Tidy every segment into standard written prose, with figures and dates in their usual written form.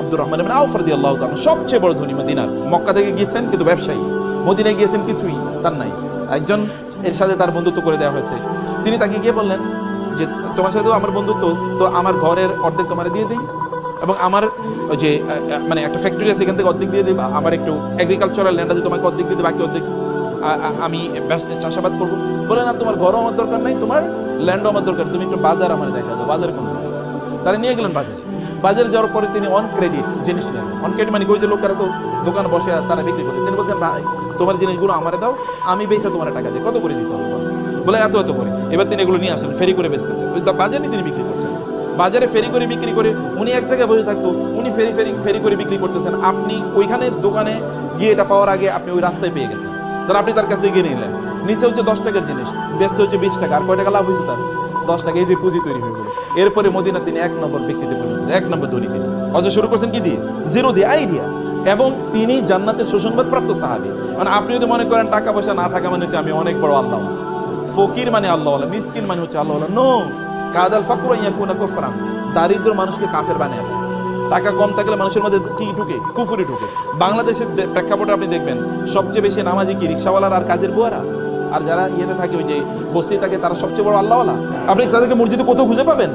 আব্দুর রহমান ইবনে আউফ রাদিয়াল্লাহু তাআলা সবচেয়ে বড় ধনী মদিনার। মক্কা থেকে গিয়েছেন কিন্তু ব্যবসায়ী, মদিনায় গিয়েছেন কিছুই তার নাই। একজন এর সাথে তার বন্ধুত্ব করে দেওয়া হয়েছে। তিনি তাকে গিয়ে বললেন যে তোমার সাথে আমার বন্ধুত্ব, তো আমার ঘরের অর্ধেক তোমার দিয়ে দিই এবং আমার যে মানে একটা ফ্যাক্টরি আছে সেখান থেকে অর্ধেক দিয়ে দিই, আমার একটু এগ্রিকালচারাল ল্যান্ড আছে তোমাকে অর্ধেক দিয়ে দিই, বাকি অর্ধেক আমি চাষাবাদ করবো। বলে না, তোমার ঘরও আমার দরকার নাই, তোমার ল্যান্ডও আমার দরকার, তুমি একটু বাজার আমার দেখা দাও, বাজার কোন দিকে। তারা নিয়ে গেলেন বাজারে। বাজারে যাওয়ার পরে তিনি অন ক্রেডিট জিনিস নেন। অন ক্রেডিট মানে ওই যে লোকেরা তো দোকান বসে তারা বিক্রি করে, তিনি বলছেন ভাই তোমার জিনিসগুলো আমারে দাও, আমি বেচা তোমার টাকা দিই। কত করে দিতে হবে বলে এত এত করে। এবার তিনি এগুলো নিয়ে আসেন, ফেরি করে বেচতেছেন, ওই বাজারে তিনি বিক্রি করছেন। বাজারে ফেরি করে বিক্রি করে উনি এক জায়গায় বসে থাকতো, উনি ফেরি করে বিক্রি করতেছেন। আপনি ওইখানে দোকানে গিয়ে এটা পাওয়ার আগে আপনি ওই রাস্তায় পেয়ে গেছেন, তাহলে আপনি তার কাছ থেকে গিয়ে নিলেন। নিচে হচ্ছে 10 টাকার জিনিস, বেচতে হচ্ছে 20 টাকা, আর কয় টাকা লাভ হয়েছে তার? 10 টাকা। এই যে পুঁজি তৈরি হয়ে গেল। এরপরে মদিনা তিনি 1 নম্বর ব্যক্তিতে পরিণত, 1 নম্বর ধনী তিনি। অথচ শুরু করছেন কি দিয়ে? জিরো দিয়ে, আইডিয়া। এবং তিনি জান্নাতের সুসংবাদ প্রাপ্ত সাহাবী। মানে আপনি যদি মনে করেন টাকা পয়সা না থাকা মানে হচ্ছে আমি অনেক বড় আল্লাহ, ফকির মানে আল্লাহ, মিসকিন মানে হচ্ছে আল্লাহ, নো। কাদাল ফাকরু ইয়াকুনা কুফরান, দারিদ্র মানুষকে কাফের বানিয়ে দেয়। টাকা কম থাকলে মানুষের মধ্যে কি ঢুকে? কুফরি ঢুকে। বাংলাদেশের প্রেক্ষাপটে আপনি দেখবেন সবচেয়ে বেশি নামাজি কি রিকশাওয়ালার আর কাজের বুয়ারা, আর যারা ইয়েতে থাকে ওই যে বস্তি থাকে তারা সবচেয়ে বড় আল্লাহওয়ালা। আপনি তাদেরকে মসজিদে কোথাও খুঁজে পাবেন?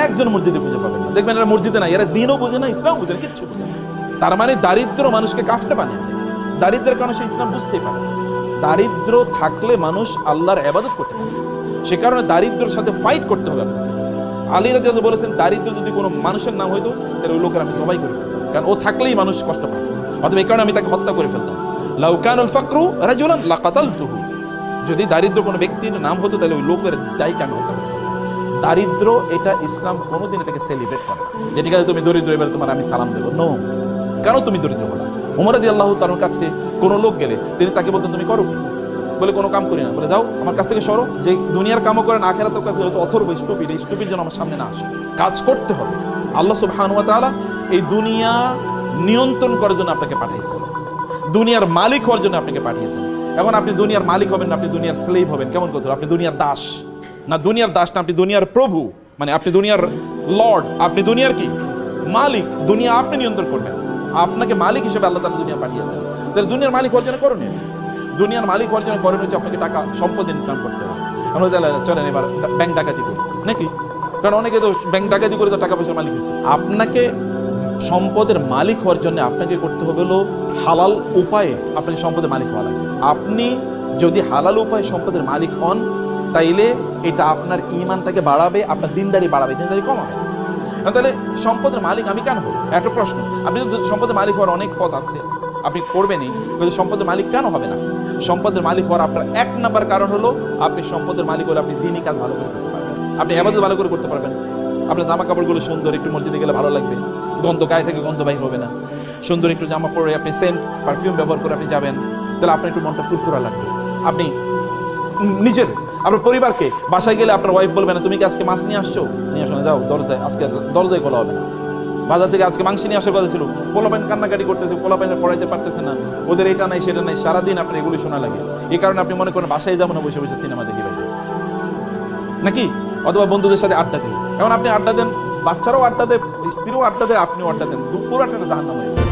একজন মসজিদে খুঁজে পাবেন না। দেখবেন এরা মসজিদে না, এরা দিনও বোঝে না, ইসলাম বোঝে না, কিচ্ছু বোঝে না। তার মানে দারিদ্র মানুষকে কাফের বানিয়ে দেয়। দারিদ্রের কারণে সে ইসলাম বুঝতেই পারে। দারিদ্র থাকলে মানুষ আল্লাহর ইবাদত করতে পারে, সে কারণে দারিদ্রের সাথে ফাইট করতে হবে আপনাকে। আলী রাদিয়াল্লাহু বলেছেন দারিদ্র যদি কোনো মানুষের নাম হইতো তাহলে ওই লোকের আমি জবাই করে ফেলতাম, কারণ ও থাকলেই মানুষ কষ্ট পায়। অথবা এই কারণে আমি তাকে হত্যা করে ফেলতাম। লাউ কানাল ফাকরু রাজুলান লাকাতালতুহু, যদি দারিদ্র কোনো ব্যক্তির নাম হতো তাহলে ওই লোকের ডাইকে আমি হত্যা করে ফেলতাম। দারিদ্র এটা ইসলাম কোনোদিন এটাকে সেলিব্রেট করে না, যে ঠিক আছে তুমি দরিদ্র এবার তোমার আমি সালাম দেবো, নো। কেন তুমি দরিদ্র বলা? ওমর রাদিয়াল্লাহু তাআলার কাছে কোনো লোক গেলে তিনি তাকে বলতেন তুমি করো কি? বলে কোনো কাম করি না। বলে যাও আমার কাছ থেকে সরো, যে দুনিয়ার কামও করেন আখিরাতের কাছে হয়তো অথর্ব স্টুপিড যেন আমার সামনে না আসে। কাজ করতে হবে। আল্লাহ সুবহানাহু ওয়া তাআলা এই দুনিয়া নিয়ন্ত্রণ করার জন্য আপনাকে পাঠিয়েছেন, দুনিয়ার মালিক হওয়ার জন্য আপনাকে পাঠিয়েছেন। এখন আপনি দুনিয়ার মালিক হবেন না, আপনি দুনিয়ার স্লেভ হবেন। কেমন কথা? আপনি দুনিয়ার দাস না, দুনিয়ার দাস না, আপনি দুনিয়ার প্রভু, মানে আপনি দুনিয়ার লর্ড, আপনি দুনিয়ার কি মালিক। দুনিয়া আপনি নিয়ন্ত্রণ করবেন, আপনাকে মালিক হিসেবে আল্লাহ তাআলা দুনিয়া পাঠিয়েছেন। তাহলে দুনিয়ার মালিক হওয়ার জন্য করণীয়, দুনিয়ার মালিক হওয়ার জন্য করণীয় হচ্ছে আপনাকে টাকা সম্পদ ইনকাম করতে হবে। আমরা তাহলে চলেন এবার ব্যাংক ডাকাতি করি নাকি? কারণ অনেকে তো ব্যাংক ডাকাতি করে তো টাকা পয়সার মালিক হয়েছে। আপনাকে সম্পদের মালিক হওয়ার জন্য আপনাকে করতে হবে হলো হালাল উপায়ে আপনাকে সম্পদের মালিক হওয়া লাগবে। আপনি যদি হালাল উপায়ে সম্পদের মালিক হন তাইলে এটা আপনার ঈমানটাকে বাড়াবে, আপনার দিনদারি বাড়াবে, দিনদারি কমাবে। তাহলে সম্পদের মালিক আমি কেন হব? একটা প্রশ্ন। আপনি তো সম্পদের মালিক হওয়ার অনেক পথ আছে, আপনি করবেনই, কিন্তু সম্পদের মালিক কেন হবে না? সম্পদের মালিক হওয়ার আপনার 1 নাম্বার কারণ হলো আপনি সম্পদের মালিক হলে আপনি দ্বীনি কাজ ভালো করে করতে পারবেন, আপনি ইবাদত ভালো করে করতে পারবেন। আপনার জামা কাপড়গুলো সুন্দর, একটু মসজিদে গেলে ভালো লাগবে, গন্ধ গায়ে থেকে গন্ধ বাইর হবে না। সুন্দর একটু জামা পরে আপনি সেন্ট পারফিউম ব্যবহার করে আপনি যাবেন, তাহলে আপনার একটু মনটা ফুরফুরা লাগবে। আপনি নিজের আপনার পরিবারকে বাসায় গেলে আপনার ওয়াইফ বলবে না তুমি কি আজকে মাছ নিয়ে আসছো, নিয়ে আসো না, যাও দরজায়, আজকে দরজায় খোলা হবে না। বাজার থেকে আজকে মাংস নিয়ে আসার কথা ছিল, পোলাপাইন কান্নাকাটি করতেছে, পোলাপাইনের পড়াইতে পারতেছে না, ওদের এটা নাই সেটা নাই, সারাদিন আপনার এগুলি শোনা লাগে। এই কারণে আপনি মনে করেন বাসায় যাবো না, বসে বসে সিনেমা দেখি বাইরে নাকি, অথবা বন্ধুদের সাথে আড্ডা দিই। এখন আপনি আড্ডা দেন, বাচ্চারাও আড্ডা দেয়, স্ত্রীও আড্ডা দেয়, আপনিও আড্ডা দেন, পুরো একটা জাহান্নাম হয়ে যায়।